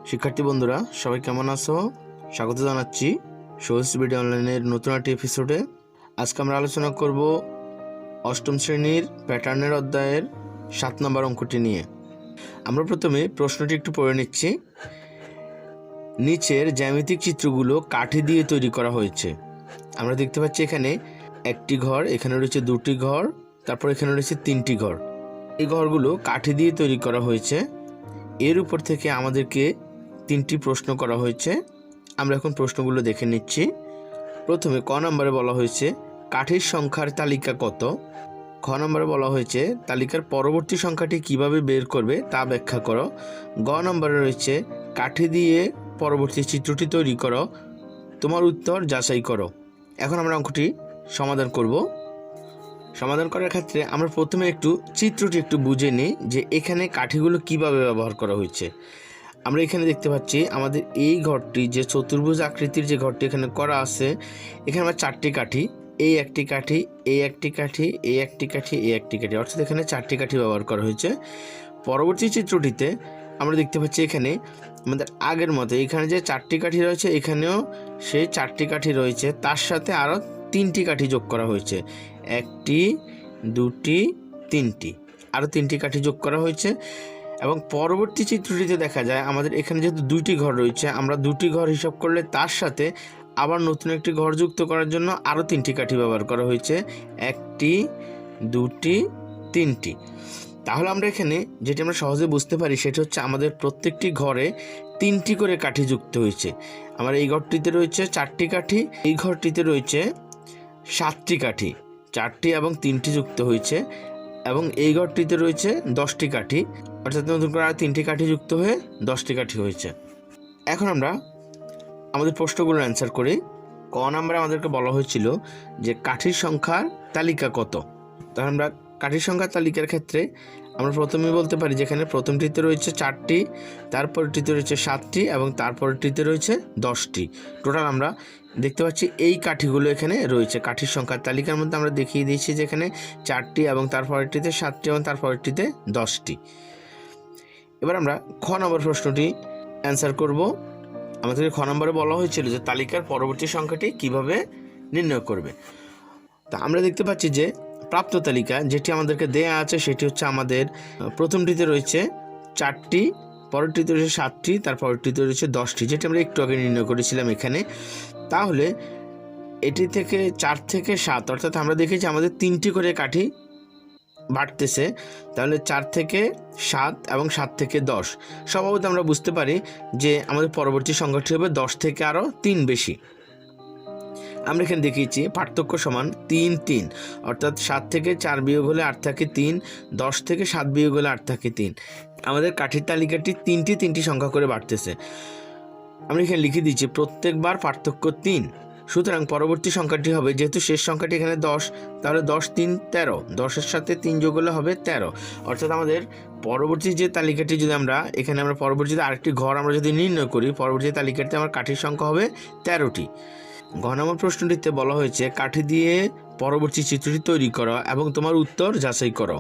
শিক্ষার্থী বন্ধুরা সবাই কেমন আছো? স্বাগত জানাচ্ছি সোহেলস বিডি অনলাইনের নতুন একটি এপিসোডে। আজকে আমরা আলোচনা করব অষ্টম শ্রেণীর প্যাটার্নের অধ্যায়ের 7 নম্বর অঙ্কটি নিয়ে। আমরা প্রথমে প্রশ্নটি একটু পড়ে নিচ্ছি। নিচের জ্যামিতিক চিত্রগুলো কাঠি দিয়ে তৈরি করা হয়েছে। আমরা দেখতে পাচ্ছি এখানে একটি ঘর, এখানে রয়েছে দুটি ঘর, তারপর এখানে রয়েছে তিনটি ঘর। এই ঘরগুলো কাঠি দিয়ে তৈরি করা হয়েছে। এর উপর থেকে আমাদেরকে 3টি প্রশ্ন করা হয়েছে। আমরা এখন প্রশ্নগুলো দেখে নিচ্ছি। প্রথমে ক নম্বরে বলা হয়েছে কাঠির সংখ্যার তালিকা কত। খ নম্বরে বলা হয়েছে তালিকার পরবর্তী সংখ্যাটি কিভাবে বের করবে তা ব্যাখ্যা করো। গ নম্বরে রয়েছে কাঠি দিয়ে পরবর্তী চিত্রটি তৈরি করো, তোমার উত্তর যাচাই করো। এখন আমরা অঙ্কটি সমাধান করব। সমাধান করার ক্ষেত্রে আমরা প্রথমে চিত্রটি একটু বুঝে নিই যে এখানে কাঠিগুলো কিভাবে ব্যবহার করা হয়েছে। আমরা এখানে দেখতে পাচ্ছি আমাদের এই ঘরটি, যে চতুর্ভুজ আকৃতির যে ঘরটি এখানে করা আছে, এখানে আমরা 4টি কাঠি, এই একটি কাঠি, এই একটি কাঠি, এই একটি কাঠি, এই একটি কাঠি, অর্থাৎ এখানে 4টি কাঠি ব্যবহার করা হয়েছে। পরবর্তী চিত্রটিতে আমরা দেখতে পাচ্ছি এখানে আমাদের আগের মতো এখানে যে 4টি কাঠি রয়েছে, এখানেও সেই 4টি কাঠি রয়েছে, তার সাথে আরও 3টি কাঠি যোগ করা হয়েছে। 1টি, 2টি, 3টি, আরও 3টি কাঠি যোগ করা হয়েছে। এবং পরবর্তী চিত্রটিতে দেখা যায় আমাদের এখানে যেহেতু 2টি ঘর রয়েছে, আমরা 2টি ঘর হিসাব করলে তার সাথে আবার নতুন একটি ঘর যুক্ত করার জন্য আরও 3টি কাঠি ব্যবহার করা হয়েছে। 1টি, 2টি, 3টি। তাহলে আমরা এখানে যেটি আমরা সহজে বুঝতে পারি সেটা হচ্ছে আমাদের প্রত্যেকটি ঘরে 3টি করে কাঠি যুক্ত হয়েছে। আমার এই ঘরটিতে রয়েছে 4টি কাঠি, এই ঘরটিতে রয়েছে 7টি কাঠি, 4টি এবং 3টি যুক্ত হয়েছে, এবং এই ঘরটিতে রয়েছে 10টি কাঠি, অর্থাৎ নতুন করে আর 3টি কাঠি যুক্ত হয়ে 10টি কাঠি হয়েছে। এখন আমরা আমাদের প্রশ্নগুলোর অ্যান্সার করি। ক নম্বরে আমাদেরকে বলা হয়েছিল যে কাঠির সংখ্যার তালিকা কত। তাহলে আমরা কাঠির সংখ্যার তালিকার ক্ষেত্রে আমরা প্রথমেই বলতে পারি যেখানে প্রথমটিতে রয়েছে 4টি, তারপরটিতে রয়েছে 7টি এবং তারপরটিতে রয়েছে 10টি। টোটাল আমরা দেখতে পাচ্ছি এই কাঠিগুলো এখানে রয়েছে। কাঠির সংখ্যার তালিকার মধ্যে আমরা দেখিয়ে দিয়েছি যেখানে 4টি এবং তারপরটিতে 7টি এবং তারপরটিতে 10টি। এবার আমরা খ নম্বর প্রশ্নটি অ্যান্সার করব। আমাদের খ নম্বরে বলা হয়েছিল যে তালিকার পরবর্তী সংখ্যাটি কিভাবে নির্ণয় করবে। তা আমরা দেখতে পাচ্ছি যে প্রাপ্ত তালিকা যেটি আমাদেরকে দেয়া আছে সেটি হচ্ছে আমাদের প্রথমটিতে রয়েছে 4টি, পরেরটিতে রয়েছে 7টি, তারপরটিতে রয়েছে 10টি, যেটি আমরা একটু আগে নির্ণয় করেছিলাম এখানে। তাহলে এটি থেকে 4 থেকে 7, অর্থাৎ আমরা দেখেছি আমাদের 3টি করে কাঠি বাড়তেছে। তাহলে 4 থেকে 7 এবং 7 থেকে 10, স্বভাবত আমরা বুঝতে পারি যে আমাদের পরবর্তী সংখ্যাটি হবে 10 থেকে আরও 3 বেশি। আমরা এখানে দেখিয়েছি পার্থক্য সমান 3, 3, অর্থাৎ 7 থেকে 4 বিয়োগ হলে 8 থাকে 3, 10 থেকে 7 বিয়োগ হলে 8 থাকে 3। আমাদের কাঠির তালিকাটি 3টি সংখ্যা করে বাড়তেছে। আমরা এখানে লিখে দিচ্ছি প্রত্যেকবার পার্থক্য 3। সুতরাং পরবর্তী সংখ্যাটি হবে, যেহেতু শেষ সংখ্যাটি এখানে 10, তাহলে 10, 3, 13, 10-এর সাথে 3 যোগ হলে হবে 13। অর্থাৎ আমাদের পরবর্তী যে তালিকাটি যদি আমরা এখানে পরবর্তীতে আরেকটি ঘর আমরা যদি নির্ণয় করি, পরবর্তী তালিকাতে আমার কাঠির সংখ্যা হবে 13টি। ঘ নম্বর প্রশ্নটিতে বলা হয়েছে কাঠি দিয়ে পরবর্তী চিত্রটি তৈরি করো এবং তোমার উত্তর যাচাই করো।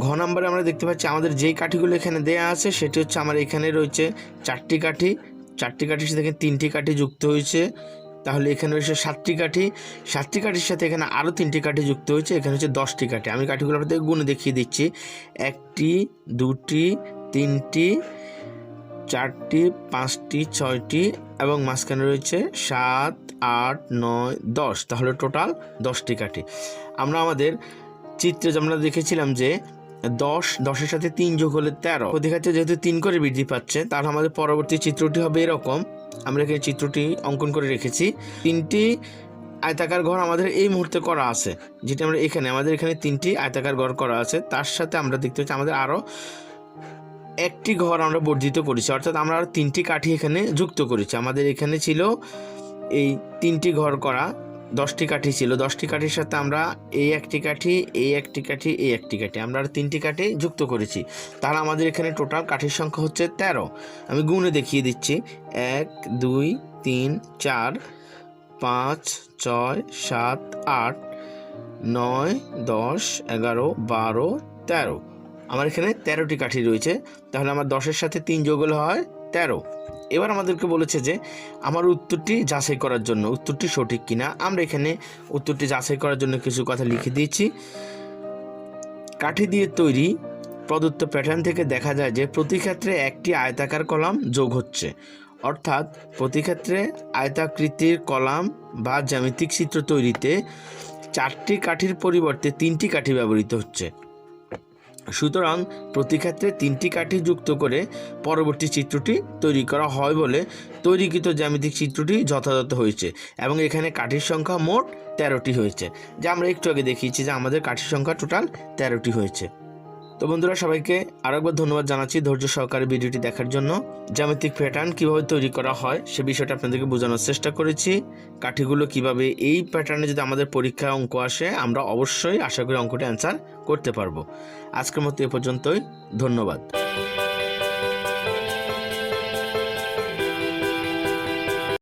ঘ নম্বরে আমরা দেখতে পাচ্ছি আমাদের যেই কাঠিগুলো এখানে দেয়া আছে সেটি হচ্ছে আমার এখানে রয়েছে 4টি কাঠি, 4টি কাঠির সাথে 3টি কাঠি যুক্ত হয়েছে। তাহলে এখানে রয়েছে 7টি কাঠি, 7টি কাঠির সাথে এখানে আরও 3টি কাঠি যুক্ত হয়েছে, এখানে হচ্ছে 10টি কাঠি। আমি কাঠিগুলো আপনাদের গুণে দেখিয়ে দিচ্ছি। 1টি, 2টি, 3টি, 4টি, 5টি, 6টি এবং মাঝখানে রয়েছে 7, 8, 9, 10। তাহলে টোটাল 10টি কাঠি। আমরা আমাদের চিত্রে আমরা দেখেছিলাম যে 10-এর সাথে 3 যোগ হলে 13। প্রতিক্ষেত্রে যেহেতু 3 করে বৃদ্ধি পাচ্ছে, তাহলে আমাদের পরবর্তী চিত্রটি হবে এরকম। আমরা এখানে চিত্রটি অঙ্কন করে রেখেছি। 3টি আয়তাকার ঘর আমাদের এই মুহূর্তে করা আছে, যেটা আমরা আমাদের এখানে 3টি আয়তাকার ঘর করা আছে। তার সাথে আমরা দেখতে পাচ্ছি আমাদের আরও একটি ঘর আমরা বর্ধিত করেছি, অর্থাৎ আমরা আরও 3টি কাঠি এখানে যুক্ত করেছি। আমাদের এখানে ছিল এই 3টি ঘর করা, 10টি কাঠি ছিল। 10টি কাঠির সাথে আমরা এই একটি কাঠি, এই একটি কাঠি, এই একটি কাঠি, আমরা আর 3টি কাঠি যুক্ত করেছি। তাহলে আমাদের এখানে টোটাল কাঠির সংখ্যা হচ্ছে 13। আমি গুণে দেখিয়ে দিচ্ছি। 1, 2, 3, 4, 5, 6, 7, 8, 9, 10, 11, 12, 13। আমার এখানে 13টি কাঠি রয়েছে, তাহলে আমার 10-এর সাথে 3 যোগ হলে হয় 13। এবার আমাদেরকে বলেছে যে আমার উত্তরটি যাচাই করার জন্য উত্তরটি সঠিক কিনা। আমরা এখানে উত্তরটি যাচাই করার জন্য কিছু কথা লিখে দিয়েছি। কাঠি দিয়ে তৈরি প্রদত্ত প্যাটার্ন থেকে দেখা যায় যে প্রতি ক্ষেত্রে একটি আয়তাকার কলাম যোগ হচ্ছে, অর্থাৎ প্রতি ক্ষেত্রে আয়তাকৃতির কলাম বা জ্যামিতিক চিত্র তৈরিতে 4টি কাঠির পরিবর্তে 3টি কাঠি ব্যবহৃত হচ্ছে। সুতরাং প্রতি ক্ষেত্রে 3টি কাঠি যুক্ত করে পরবর্তী চিত্রটি তৈরি করা হয় বলে তৈরিকৃত জ্যামিতিক চিত্রটি যথাযথ হয়েছে এবং এখানে কাঠির সংখ্যা মোট 13টি হয়েছে, যা আমরা একটু আগে দেখিয়েছি যে আমাদের কাঠির সংখ্যা টোটাল 13টি হয়েছে। তো বন্ধুরা, সবাইকে আরেকবার ধন্যবাদ জানাচ্ছি ধৈর্য সহকারে ভিডিওটি দেখার জন্য। জ্যামিতিক প্যাটার্ন কীভাবে তৈরি করা হয় সে বিষয়টা আপনাদেরকে বোঝানোর চেষ্টা করেছি। কাঠিগুলো কিভাবে এই প্যাটার্নে যদি আমাদের পরীক্ষায় অঙ্ক আসে আমরা অবশ্যই আশা করি অঙ্কটি অ্যান্সার করতে পারবো। আজকের মতো এ পর্যন্তই, ধন্যবাদ।